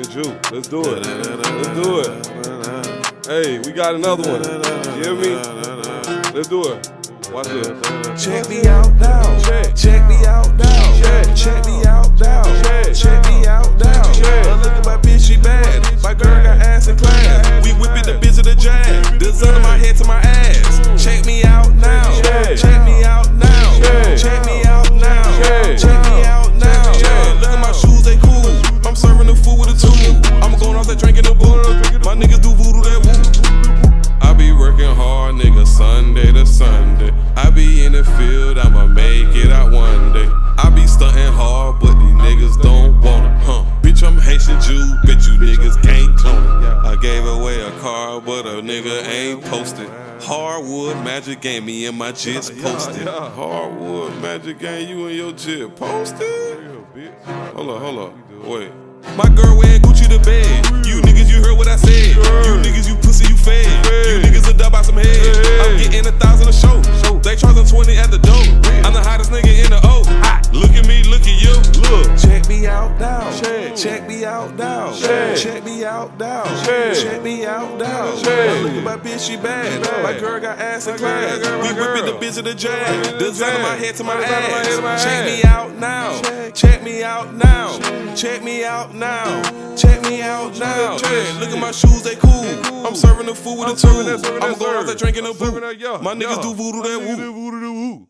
Haitian Jew. Let's do it. Let's do it. Hey, we got another one. You hear me? Let's do it. Watch this. Check me out now. Check me out now. Check me out now. Check me out now. Look at my bitch, she bad. My girl got ass in class. We whipping the bitch of the jag. Designing my head to my ass. Check me out now. Check me out now. Check me out now. Check me out now. Look at my shoes, they cool. I'm serving the food with a tool. I'm going off that drinking the boo. My niggas do voodoo, that woo. I be working hard, nigga, Sunday to Sunday. I be in the field, I'ma make it out one day. I be stunting hard, but these niggas don't want it, Bitch, I'm Haitian Jew, bet you niggas can't clone it. I gave away a car, but a nigga ain't posted. Hardwood Magic Game, me and my jits posted. Hardwood Magic Game, you and your jit posted? Hold up, wait. My girl wearing Gucci to bed. You niggas, you heard what I said. You niggas, you pussy, you fed. You niggas a dub by some head. I'm getting 1,000 a show. They charging 20 at the door. I'm the hottest nigga in the O. Look at me, look at you. Look. Check me out now. Check me out now. Check me out now. Check me out now. Look at my bitch, she bad. My girl got ass in class. We whipping the bitch of the jag. Designing my head to my ass. Check me out now. Check me out now. Check me out now. Check me out now. Look at my shoes, they cool. I'm serving the food with a tool. I'm going off that drinking the boo. My niggas do voodoo, that woo.